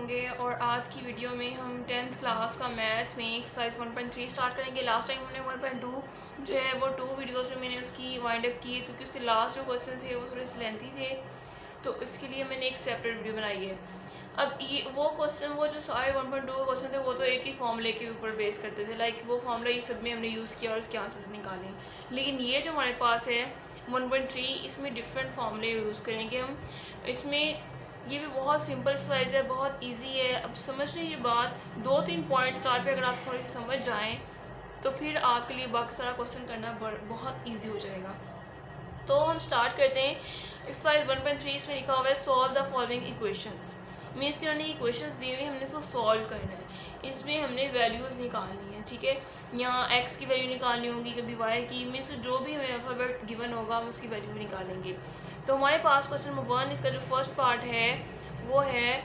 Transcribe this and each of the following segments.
होंगे। और आज की वीडियो में हम 10th क्लास का मैथ्स में एक्सरसाइज 1.3 स्टार्ट करेंगे। लास्ट टाइम हमने 1.2 जो है वो 2 वीडियोस में मैंने उसकी वाइंड अप की है, क्योंकि उसके लास्ट जो क्वेश्चन थे वो थोड़े से लेंथी थे, तो इसके लिए मैंने एक सेपरेट वीडियो बनाई है। अब ये वो क्वेश्चन, वो जो सारे 1.2 क्वेश्चन थे वो तो एक ही फॉर्मूले के ऊपर बेस करते थे, लाइक वो फॉर्मूला ये सब में हमने यूज़ किया और इसके आंसर्स निकाले। लेकिन ये जो हमारे पास है 1.3, इसमें डिफरेंट फॉर्मूले यूज़ करेंगे हम। इसमें ये भी बहुत सिंपल एक्सरसाइज है, बहुत इजी है। अब समझने की बात, 2-3 पॉइंट स्टार्ट पे अगर आप थोड़ी सी समझ जाएं तो फिर आपके लिए बाकी सारा क्वेश्चन करना बहुत इजी हो जाएगा। तो हम स्टार्ट करते हैं। एक्सरसाइज 1.3 इसमें लिखा हुआ है solve the following equations. Means कि उन्होंने इक्वेशंस दी हुई, हमने इसको सॉल्व करना है। इसमें हमने वैल्यूज़ निकालनी है, ठीक है। यहाँ एक्स की वैल्यू निकालनी होगी, कभी वाई की, मीन्स जो भी हमें अल्फ़ाबेट गिवन होगा हम उसकी वैल्यू निकालेंगे। तो हमारे पास क्वेश्चन नंबर 1, इसका जो फर्स्ट पार्ट है वो है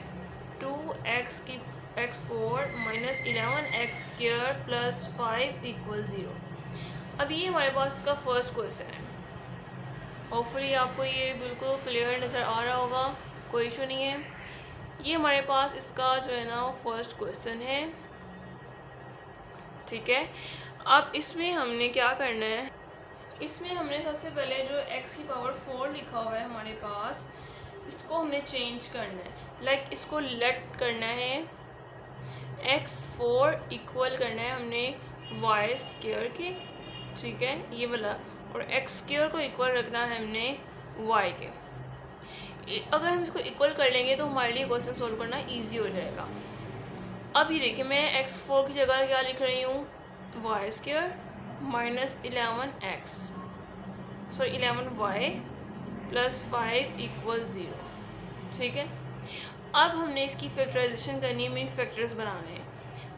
2x की x4 माइनस 11x² प्लस 5 = 0। अब ये हमारे पास इसका फर्स्ट क्वेश्चन है। होपफुली आपको ये बिल्कुल क्लियर नज़र आ रहा होगा, कोई इशू नहीं है। ये हमारे पास इसका जो है ना वो फर्स्ट क्वेश्चन है, ठीक है। अब इसमें हमने क्या करना है, इसमें हमने सबसे पहले जो x की पावर 4 लिखा हुआ है हमारे पास, इसको हमने चेंज करना है। लाइक इसको लेट करना है, x4 इक्वल करना है हमने y² के, ठीक है, ये वाला, और x² को इक्वल रखना है हमने y के। अगर हम इसको इक्वल कर लेंगे तो हमारे लिए क्वेश्चन सोल्व करना इजी हो जाएगा। अब ये देखिए, मैं x4 की जगह क्या लिख रही हूँ, y² माइनस 11y प्लस 5 = 0, ठीक है। अब हमने इसकी फैक्टराइजेशन करनी है, मीन फैक्टर्स बनाने हैं।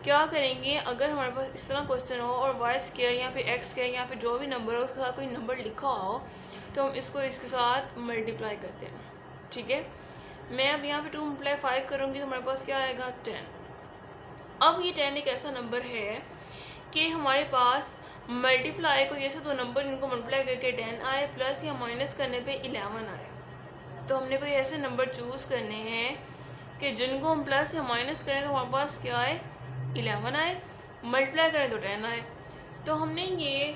क्या करेंगे, अगर हमारे पास इस तरह क्वेश्चन हो और y² यहाँ पे x² यहाँ पे जो भी नंबर हो उसके साथ कोई नंबर लिखा हो, तो हम इसको इसके साथ मल्टीप्लाई करते हैं, ठीक है। मैं अब यहाँ पे 2 × 5 करूँगी तो हमारे पास क्या आएगा, 10। अब ये 10 एक ऐसा नंबर है कि हमारे पास मल्टीप्लाई को जैसे दो नंबर इनको मल्टीप्लाई करके 10 आए, प्लस या माइनस करने पे 11 आए। तो हमने कोई ऐसे नंबर चूज़ करने हैं कि जिनको हम प्लस या माइनस करें तो हमारे पास क्या आए, 11 आए, मल्टीप्लाई करें तो 10 आए। तो हमने ये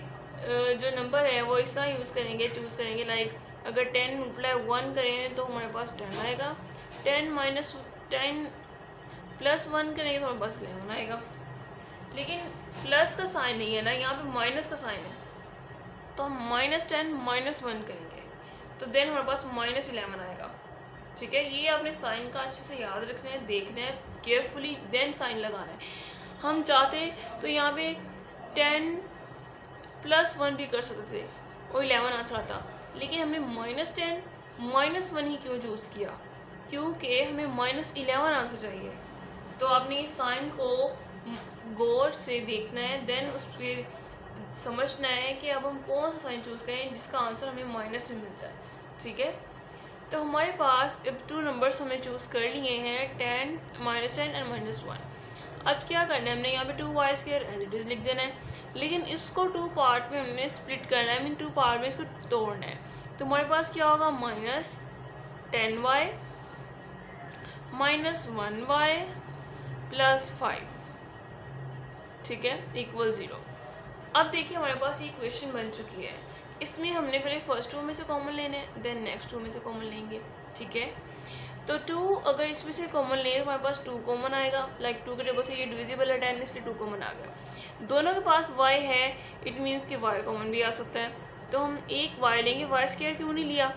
जो नंबर है वो इस तरह यूज़ करेंगे, चूज़ करेंगे। लाइक अगर 10 × 1 करें तो हमारे पास 10 आएगा, 10 प्लस 1 करेंगे तो हमारे पास 11 आएगा। लेकिन प्लस का साइन नहीं है ना, यहाँ पे माइनस का साइन है, तो हम -10 -1 करेंगे तो देन हमारे पास -11 आएगा, ठीक है। ये आपने साइन का अच्छे से याद रखना है, देखना है केयरफुली, देन साइन लगाना है। हम चाहते तो यहाँ पे 10 + 1 भी कर सकते थे और 11 आंसर आता, लेकिन हमने -10 -1 ही क्यों चूज़ किया, क्योंकि हमें -11 आंसर चाहिए। तो आपने इस साइन को गौर से देखना है, देन उस पर समझना है कि अब हम कौन सा साइन चूज़ करें जिसका आंसर हमें माइनस में मिल जाए, ठीक है। तो हमारे पास अब 2 नंबर्स हमने चूज़ कर लिए हैं, 10 -10 और -1। अब क्या करना है, हमने यहाँ पे 2y² एज इट इज़ लिख देना है, लेकिन इसको 2 पार्ट में हमने स्प्लिट करना है, मीन 2 पार्ट में इसको तोड़ना है। तो हमारे पास क्या होगा, -10y -1y प्लस 5, ठीक है, = 0। अब देखिए हमारे पास ये इक्वेशन बन चुकी है। इसमें हमने पहले फर्स्ट 2 में से कॉमन लेना है, देन नेक्स्ट 2 में से कॉमन लेंगे, ठीक है। तो 2 अगर इसमें से कॉमन लें तो हमारे पास 2 कॉमन आएगा। लाइक 2 के टेबल से ये डिविजिबल है 10, इसलिए 2 कॉमन आ गया। दोनों के पास y है, इट मीन्स कि y कॉमन भी आ सकता है। तो हम एक y लेंगे, y² क्यों नहीं लिया,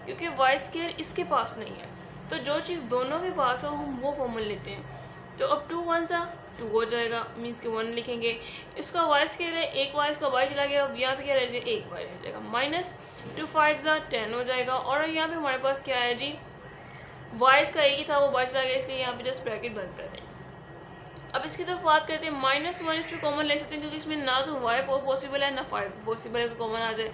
क्योंकि y² इसके पास नहीं है। तो जो चीज़ दोनों के पास हो हम वो कॉमन लेते हैं। तो अब 2 1 2 हो जाएगा, मीन्स कि 1 लिखेंगे। इसका y² है, एक y इसका y चला गया, अब यहाँ पे क्या रह जाएगा, एक y रह जाएगा, -2 5 10 हो जाएगा। और यहाँ पे हमारे पास क्या है जी, y इसका एक ही था, वो y चला गया, इसलिए यहाँ पे जस्ट ब्रैकेट बंद कर देंगे। अब इसकी तरफ बात करते हैं, -1 इसमें कॉमन ले सकते हैं, क्योंकि इसमें ना तो y पॉसिबल है ना 5 पॉसिबल है कि कॉमन आ जाए।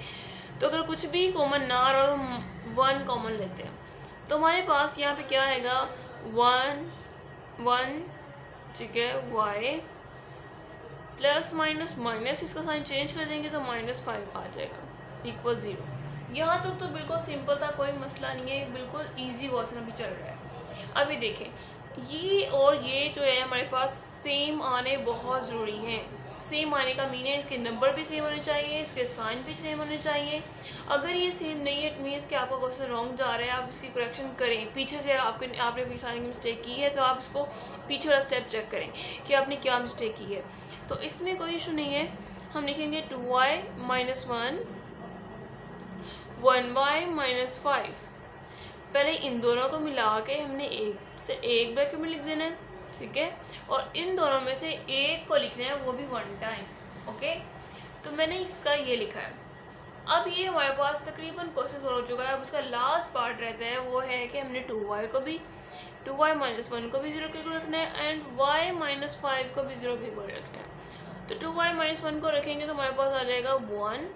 तो अगर कुछ भी कॉमन ना आ रहा हो तो हम 1 कॉमन लेते हैं। तो हमारे पास यहाँ पे क्या आएगा, 1 1, ठीक है, y प्लस माइनस इसका साइन चेंज कर देंगे तो -5 आ जाएगा, = 0। यहाँ तो बिल्कुल सिंपल था, कोई मसला नहीं है, बिल्कुल इजी क्वेश्चन अभी चल रहा है। अभी देखें, ये और ये जो है हमारे पास सेम आने बहुत ज़रूरी हैं। सेम आने का मीन है इसके नंबर भी सेम होने चाहिए, इसके साइन भी सेम होने चाहिए। अगर ये सेम नहीं है इट मीन्स कि आपका क्वेश्चन रॉन्ग जा रहा है, आप इसकी करेक्शन करें। पीछे से आपने कोई साइन की मिस्टेक की है तो आप इसको पीछे वाला स्टेप चेक करें कि आपने क्या मिस्टेक की है। तो इसमें कोई इशू नहीं है। हम लिखेंगे 2y - 1 1y - 5। पहले इन दोनों को मिला के हमने एक से एक ब्रैकेट में लिख देना है, ठीक है। और इन दोनों में से एक को लिखना है, वो भी 1 टाइम, ओके। तो मैंने इसका ये लिखा है। अब ये हमारे पास तकरीबन क्वेश्चन सॉल्व हो चुका है। अब उसका लास्ट पार्ट रहता है, वो है कि हमने 2y को भी 2y - 1 को भी 0 के इक्वल रखना है एंड y - 5 को भी 0 के इक्वल रखना है। तो 2y - 1 को रखेंगे तो हमारे पास आ जाएगा 1,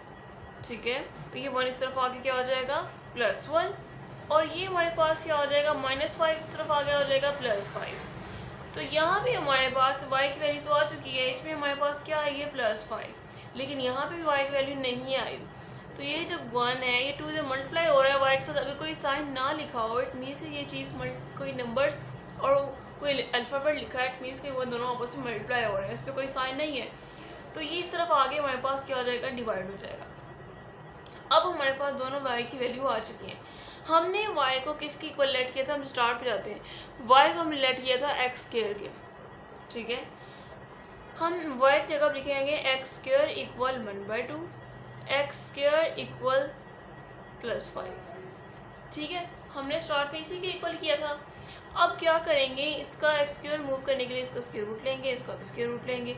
ठीक है। तो ये 1 इस तरफ आके क्या हो जाएगा +1, और ये हमारे पास क्या हो जाएगा -5 इस तरफ आगे हो जाएगा +5। तो यहाँ भी हमारे पास y की वैल्यू तो आ चुकी है, इसमें हमारे पास क्या आई है +5, लेकिन यहाँ पे भी y की वैल्यू नहीं आई। तो ये जब 1 है ये 2 से मल्टीप्लाई हो रहा है y के साथ, अगर कोई साइन ना लिखा हो इट मीन्स ये चीज़ कोई नंबर और कोई अल्फ़ाबेट लिखा है इट मीन्स कि वो दोनों आपस में मल्टीप्लाई हो रहे हैं, इस पर कोई साइन नहीं है। तो ये इस तरफ आगे हमारे पास क्या हो जाएगा डिवाइड हो जाएगा। अब हमारे पास दोनों y की वैल्यू आ चुकी हैं। हमने y को किसकी इक्वल लेट किया था, हम स्टार्ट पे जाते हैं। y को हमने लेट किया था x स्क्वायर के, ठीक है। हम y की जगह लिखेंगे x square equal 1/2, x square equal +5, ठीक है। हमने स्टार्ट पे इसी के इक्वल किया था। अब क्या करेंगे, इसका x स्क्वायर मूव करने के लिए इसका स्क्वायर रूट लेंगे, इसका भी स्क्वायर रूट लेंगे,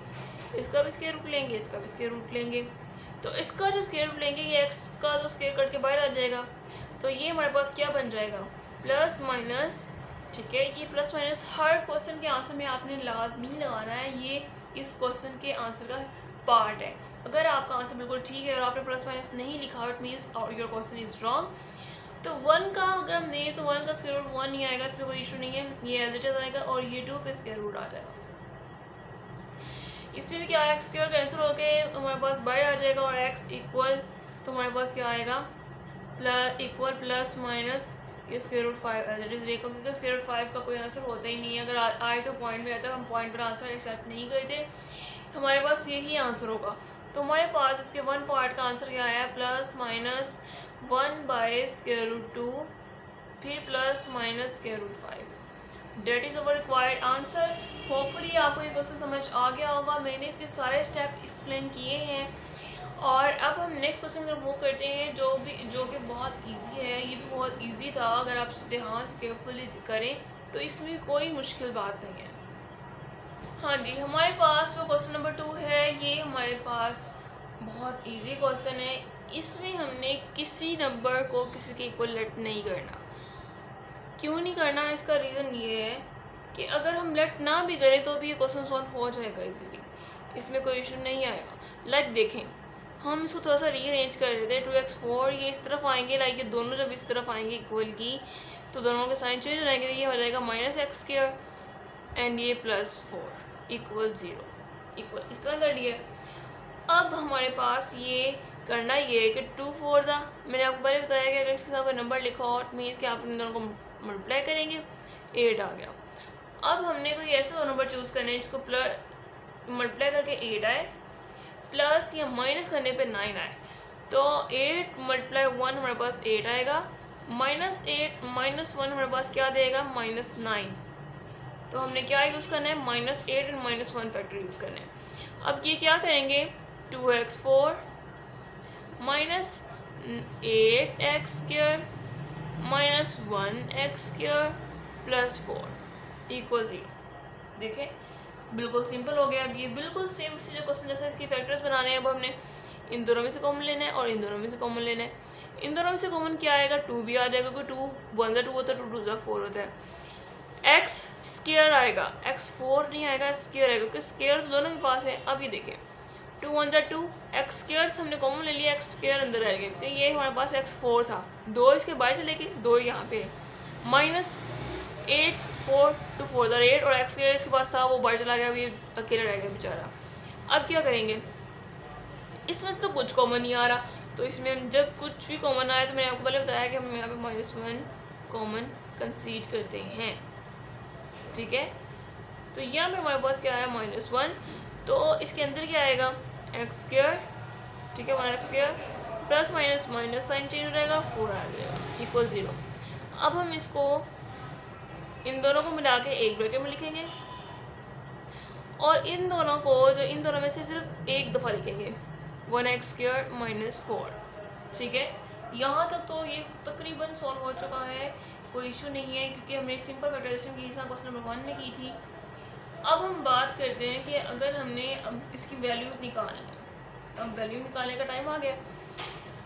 इसका भी स्क्वायर रूट लेंगे, इसका भी स्क्वायर रूट लेंगे। तो इसका जो स्क्वायर रूट लेंगे ये x का तो स्क्वायर कट के बाहर आ जाएगा। तो ये हमारे पास क्या बन जाएगा प्लस माइनस, ठीक है। ये प्लस माइनस हर क्वेश्चन के आंसर में आपने लाजमी लगाना है, ये इस क्वेश्चन के आंसर का पार्ट है। अगर आपका आंसर बिल्कुल ठीक है और आपने प्लस माइनस नहीं लिखा it means your question is wrong. तो 1 का अगर हम दें तो 1 का स्क्वायर रूट 1 ही आएगा, इसमें कोई इशू नहीं है, ये एज इट इज आएगा। और ये 2 पे स्क्वायर रूट आ जाएगा। इसमें भी क्या है, एक्स स्क्वायर कैंसिल होके हमारे पास बाहर आ जाएगा और एक्स इक्वल तो हमारे पास क्या आएगा इक्वल प्लस माइनस ये square root 5 as it is. क्योंकि स्क्वायर रूट 5 का कोई आंसर होता ही नहीं है, अगर आए तो पॉइंट में आता है, हम पॉइंट पर आंसर एक्सेप्ट नहीं करते, हमारे पास यही आंसर होगा। तो हमारे पास इसके 1 पार्ट का आंसर क्या आया प्लस माइनस 1/√2 फिर plus minus square root 5। That is our required answer. Hopefully आपको ये क्वेश्चन समझ आ गया होगा। मैंने इसके सारे स्टेप एक्सप्लेन किए हैं। और अब हम नेक्स्ट क्वेश्चन की तरफ मूव करते हैं जो कि बहुत इजी है। ये भी बहुत इजी था, अगर आप ध्यान से केयरफुली करें तो इसमें कोई मुश्किल बात नहीं है। हाँ जी, हमारे पास जो क्वेश्चन नंबर 2 है ये हमारे पास बहुत इजी क्वेश्चन है। इसमें हमने किसी नंबर को किसी के इक्वल लेट नहीं करना। क्यों नहीं करना, इसका रीज़न ये है कि अगर हम लेट ना भी करें तो भी ये क्वेश्चन सॉल्व हो जाएगा इजीली, इसमें कोई इशू नहीं आएगा। लाइक देखें, हम इसको थोड़ा सा रीअरेंज कर लेते हैं। 2x4 ये इस तरफ आएंगे, लाइक ये दोनों जब इस तरफ आएंगे इक्वल की तो दोनों के साइन चेंज हो जाएंगे। ये हो जाएगा -x² एंड ये +4 इक्वल 0 इक्वल इस तरह कर दिया। अब हमारे पास ये करना ये है कि 2 4 था। मैंने आपको पहले बताया कि अगर इसके साथ कोई नंबर लिखा हो मीन्स कि आप इन दोनों को मल्टीप्लाई करेंगे, 8 आ गया। अब हमने कोई ऐसे दो नंबर चूज़ करने हैं जिसको मल्टीप्लाई करके 8 आए प्लस या माइनस करने पे 9 आए। तो 8 × 1 हमारे पास 8 आएगा, -8 -1 हमारे पास क्या देगा -9। तो हमने क्या यूज़ करना है -8 और -1 फैक्टर यूज़ करना है। अब ये क्या करेंगे 2x4 -8x² -1x² +4 इक्वल 0। देखें बिल्कुल सिंपल हो गया। अब ये बिल्कुल सेम उसी जो क्वेश्चन जैसे इसके फैक्टर्स बनाने हैं। अब हमने इन दोनों में से कॉमन लेना है और इन दोनों में से कॉमन लेना है। इन दोनों में से कॉमन क्या आएगा 2 भी आ जाएगा, क्योंकि 2 1 2 होता है, 2 2 4 होता है। x स्क्वायर आएगा, x4 नहीं आएगा, स्क्वायर आएगा, क्योंकि स्क्वायर तो दोनों के पास है। अब ये देखें 2 1 2 x स्क्वायर हमने कॉमन ले लिया, x स्क्वायर अंदर आएगा, क्योंकि ये हमारे पास x4 था, 2 इसके बाहर चले गए, 2 यहाँ पे -8 4 2 4 था 8 और x स्क्वायर इसके पास था वो बाहर चला गया, अभी अकेला रह गया बेचारा। अब क्या करेंगे, इसमें से तो कुछ कॉमन नहीं आ रहा, तो इसमें जब कुछ भी कॉमन आया तो मैंने आपको पहले बताया कि हम यहाँ पे -1 कॉमन कंसीड करते हैं। ठीक है। तो यहाँ पे हमारे पास क्या आया -1, तो इसके अंदर क्या आएगा एक्स स्क्वायर, ठीक है, 1x square plus minus minus sign change हो जाएगा, 4 आ जाएगा इक्वल 0। अब हम इसको इन दोनों को मिला के एक ब्रैकेट में लिखेंगे और इन दोनों को जो इन दोनों में से सिर्फ एक दफ़ा लिखेंगे 1x स्क्वायर -4, ठीक है। यहाँ तक तो ये तकरीबन सॉल्व हो चुका है, कोई इशू नहीं है क्योंकि हमने सिंपल फैक्टराइजेशन की क्वेश्चन नंबर 1 में की थी। अब हम बात करते हैं कि अगर हमने अब इसकी वैल्यूज़ निकालनी है, अब वैल्यू निकालने का टाइम आ गया।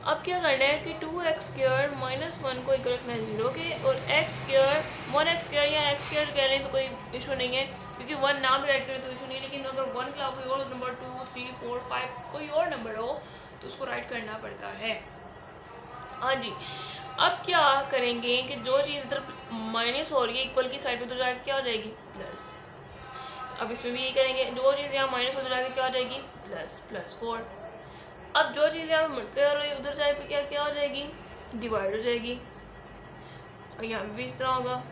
अब क्या करना है कि 2x स्क्वायर -1 को इक्वल रखना है 0 के, और x स्क्वायर 1x स्क्वायर या x स्क्वायर कह लें तो कोई इशू नहीं है क्योंकि 1 ना भी राइट करें तो इशू नहीं है, लेकिन अगर 1 के अलावा कोई और नंबर 2, 3, 4, 5 कोई और नंबर हो तो उसको राइट करना पड़ता है। हाँ जी, अब क्या करेंगे कि जो चीज़ इधर माइनस हो रही है इक्वल की साइड पर तो जाकर क्या हो जाएगी प्लस। अब इसमें भी यही करेंगे, जो चीज़ यहाँ माइनस उधर जाके क्या हो जाएगी +4। अब जो चीज़ यहाँ मल्टीप्लाई हो रही है उधर जाए पे क्या हो जाएगी डिवाइड हो जाएगी, और यहाँ भी इस तरह होगा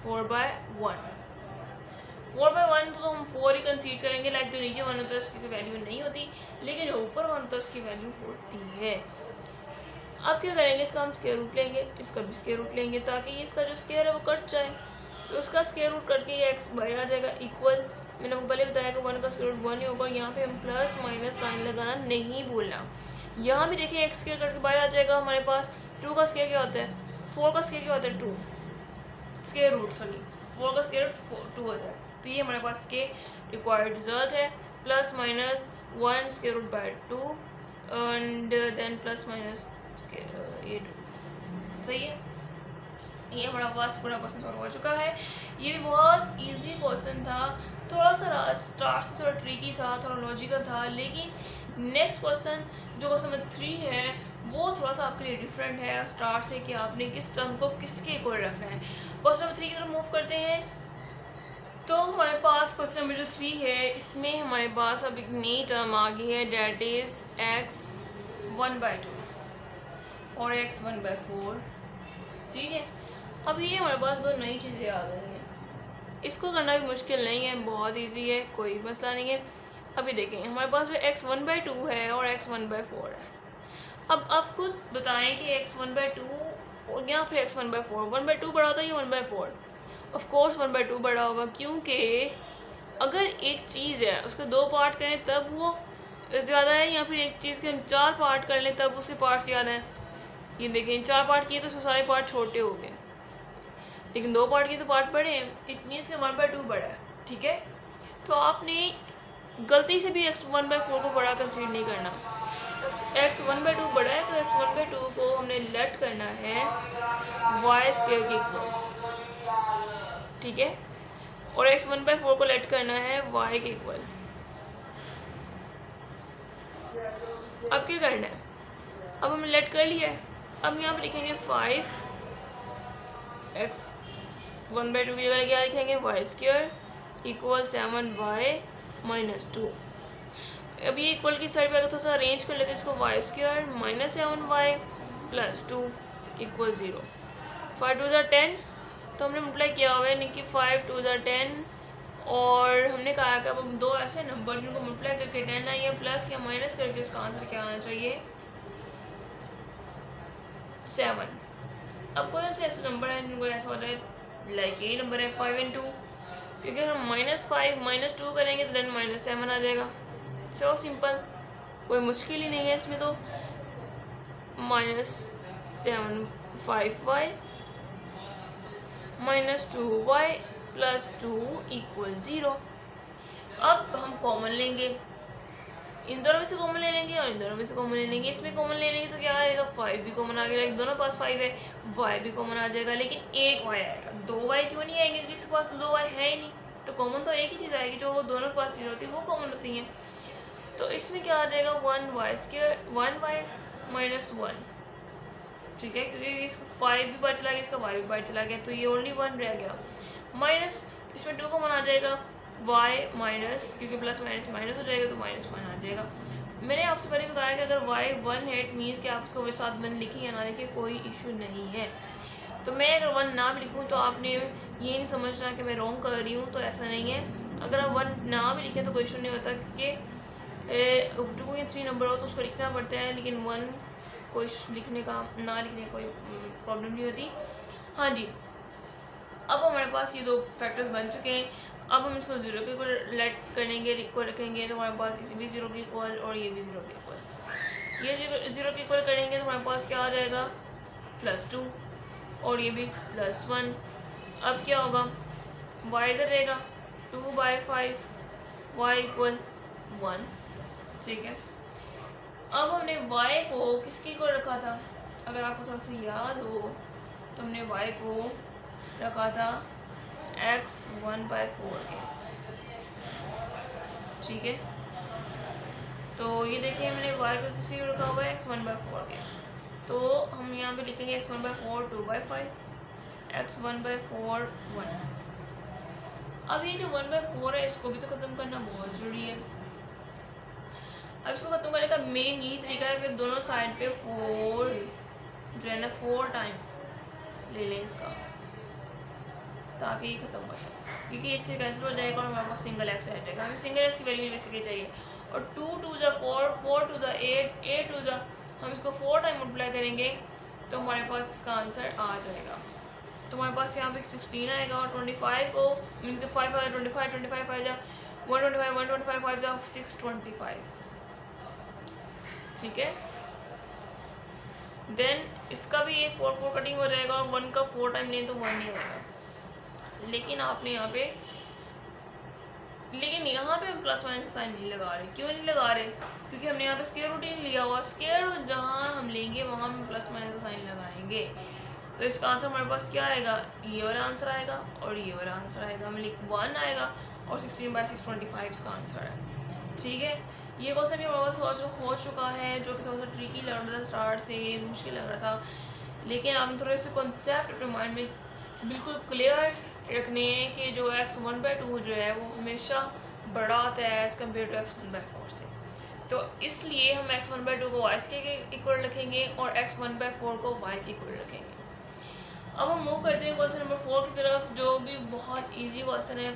4/1। 4/1 तो हम 4 ही कंसीडर करेंगे, लाइक जो नीचे 1 होता है उसकी वैल्यू नहीं होती, लेकिन जो ऊपर 1 होता है उसकी वैल्यू होती है। अब क्या करेंगे, इसका हम स्क्वायर रूट लेंगे, इसका भी स्क्वायर रूट लेंगे ताकि इसका जो स्क्वायर है वो कट जाए, तो उसका स्क्वायर रूट करके ये x बाहर आ जाएगा इक्वल। मैंने आपको पहले बताया कि 1 का स्क्वायर रूट 1 ही होगा, यहाँ पे हम प्लस माइनस साइन लगाना नहीं भूलना। यहाँ भी देखिए x स्क्वायर करके बाहर आ जाएगा हमारे पास। 2 का स्क्वायर क्या होता है, 4 का स्क्वायर क्या होता है 2, स्क्वायर रूट 4 का स्क्वायर रूट 2 होता है। तो ये हमारे पास के रिक्वायर्ड रिजल्ट है, +- 1 square root by 2 and then +- ये 2, सही है। ये हमारा पास पूरा क्वेश्चन सॉल्व हो चुका है। ये भी बहुत इजी क्वेश्चन था, थोड़ा सा स्टार्ट से थोड़ा ट्रिकी था, थोड़ा लॉजिकल था, लेकिन नेक्स्ट क्वेश्चन जो क्वेश्चन नंबर 3 है वो थोड़ा सा आपके लिए डिफरेंट है स्टार्ट से, कि आपने किस टर्म को किसके इक्वल रखना है। क्वेश्चन नंबर 3 की तरफ मूव करते हैं। तो हमारे पास क्वेश्चन नंबर जो 3 है इसमें हमारे पास अब एक नई टर्म आ गई है, डेट इज़ x 1/2 और x 1/4, ठीक है। अब ये हमारे पास दो नई चीज़ें आ गई हैं, इसको करना भी मुश्किल नहीं है, बहुत इजी है, कोई मसला नहीं है। अभी देखें हमारे पास जो x 1/2 है और x 1/4 है। अब आप खुद बताएं कि x 1/2 और यहाँ पे x 1/4, 1/2 बड़ा होता है या 1/4? ऑफ कोर्स 1/2 बड़ा होगा, क्योंकि अगर एक चीज़ है उसके 2 पार्ट करें तब वो ज़्यादा है, या फिर एक चीज़ के हम 4 पार्ट कर लें तब उसके पार्ट ज़्यादा है। ये देखें 4 पार्ट किए तो उसके सारे पार्ट छोटे हो गए, लेकिन 2 पार्ट किए तो पार्ट बड़े हैं, इट मीन्स के 1/2 बड़ा है, ठीक है। तो आपने गलती से भी x 1/4 को बड़ा कंसीडर नहीं करना। x 1/2 बड़ा है तो x 1/2 को हमने लेट करना है y स्क्वायर के इक्वल, ठीक है, और x 1/4 को लेट करना है y के इक्वल। अब क्या करना है, अब हमने लेट कर लिया है, अब यहाँ पर लिखेंगे 5 x 1/2 की जगह क्या लिखेंगे y स्क्वायर इक्वल 7y - 2। अब ये इक्वल की साइड पे अगर थोड़ा सा अरेंज कर लेते हैं इसको, y स्क्वायर -7y + 2 = 0। 5 2 = 10, तो हमने मल्टीप्लाई किया हुआ है, यानी कि 5 2 = 10, और हमने कहा कि अब हम दो ऐसे नंबर जिनको मल्टीप्लाई करके 10 आई है प्लस या माइनस करके इसका आंसर क्या आना चाहिए 7। अब कौन से ऐसे नंबर हैं जिनको ऐसा होता है, लाइक यही नंबर है 5 और 2, क्योंकि अगर हम -5 - 2 करेंगे तो देन -7 आ जाएगा। सो सिंपल, कोई मुश्किल ही नहीं है इसमें। तो -7 5y -2y + 2 = 0। अब हम कॉमन लेंगे, इन दोनों में से कॉमन ले लेंगे और इन दोनों में से कॉमन ले लेंगे। इसमें कॉमन ले लेंगे तो क्या आएगा, 5 भी कॉमन आ गया, दोनों पास 5 है, y भी कॉमन आ जाएगा, लेकिन एक y आएगा। 2 y क्यों नहीं आएंगे, क्योंकि इसके पास 2 y है ही नहीं, तो कॉमन तो एक ही चीज़ आएगी, जो वो दोनों के पास चीज़ होती है वो कॉमन होती है। तो इसमें क्या आ जाएगा 1y स्क्वायर 1y - 1, ठीक है, क्योंकि इसका 5 भी बाहर चला गया, इसका y भी बाहर चला गया, तो ये ओनली 1 रह गया। माइनस इसमें 2 कॉमन आ जाएगा, y माइनस, क्योंकि प्लस माइनस माइनस हो जाएगा तो -1 आ जाएगा। मैंने आपसे पहले बताया कि अगर y 1 है, इट मीन्स कि आप उसको मेरे साथ मैंने लिखी या ना लिखी कोई इशू नहीं है। तो मैं अगर 1 ना भी लिखूँ तो आपने ये नहीं समझना कि मैं रॉन्ग कर रही हूँ, तो ऐसा नहीं है। अगर आप 1 ना भी लिखें तो कोई इशू नहीं होता, क्योंकि 2 या 3 नंबर हो तो उसको लिखना पड़ता है, लेकिन 1 को लिखने का ना लिखने का कोई प्रॉब्लम नहीं होती। हाँ जी, अब हमारे पास ये 2 फैक्टर्स बन चुके हैं। अब हम इसको 0 के इक्वल लेट करेंगे, इक्वल रखेंगे, तो हमारे पास इसी भी 0 के इक्वल और ये भी 0 के इक्वल। ये 0 के इक्वल करेंगे तो हमारे पास क्या आ जाएगा, +2 और ये भी +1। अब क्या होगा, y इधर रहेगा 2/5, y इक्वल 1। ठीक है, अब हमने y को किसके इक्वल रखा था, अगर आपको थोड़ा सा याद हो तो हमने y को रखा था x 1/4 के। ठीक है, तो ये देखिए हमने y को किसी रखा हुआ है x 1/4 के, तो हम यहाँ पे लिखेंगे x 1/4 2/5, x 1/4 1। अब ये जो 1/4 है इसको भी तो ख़त्म करना बहुत ज़रूरी है। अब इसको ख़त्म करने का मेन यही तरीका है, फिर दोनों साइड पे 4 जो है ना 4 टाइम ले लें इसका, ताकि ये ख़त्म हो जाए, क्योंकि इससे कैंसिल हो जाएगा और हमारे पास सिंगल एक्स रह जाएगा। हमें सिंगल एक्स की वैल्यू बेसिकली चाहिए, और 2 2 ज़ा 4, 4 2 ज़ा 8, 8 2 ज़ा, हम इसको 4 टाइम मल्टीप्लाई करेंगे तो हमारे पास इसका आंसर आ जाएगा। तो हमारे पास यहाँ पे 16 आएगा, और 25 को मीन के 5 आएगा, 25 25 आ जा 125 125 5 जा 625। ठीक है, देन इसका भी ये 4 4 कटिंग हो जाएगा, और 1 का 4 टाइम लें तो 1 ही आएगा। लेकिन आपने यहाँ पे हम प्लस माइनस साइन नहीं लगा रहे। क्यों नहीं लगा रहे, क्योंकि हमने यहाँ पे स्क्वायर रूट ही नहीं लिया हुआ। स्क्वायर रूट जहाँ हम लेंगे वहाँ हम प्लस माइनस का साइन लगाएंगे, तो इसका आंसर हमारे पास क्या आएगा, ये वाला आंसर आएगा और ये वाला आंसर आएगा। हमें 1 आएगा और 16/625 इसका आंसर है। ठीक है, ये क्वेश्चन भी हमारे पास हो चुका है, जो कि थोड़ा सा ट्रिकी लग रहा था, स्टार्ट से मुश्किल लग रहा था, लेकिन आपने थोड़े से कॉन्सेप्ट अपने माइंड में बिल्कुल क्लियर रखने हैं कि जो x 1/2 जो है वो हमेशा बड़ा आता है एज़ कम्पेयर टू x 1/4 से। तो इसलिए हम x 1/2 को y के इक्वल रखेंगे और x 1/4 को y के इक्वल रखेंगे। अब हम मूव करते हैं क्वेश्चन नंबर 4 की तरफ, जो भी बहुत इजी क्वेश्चन है।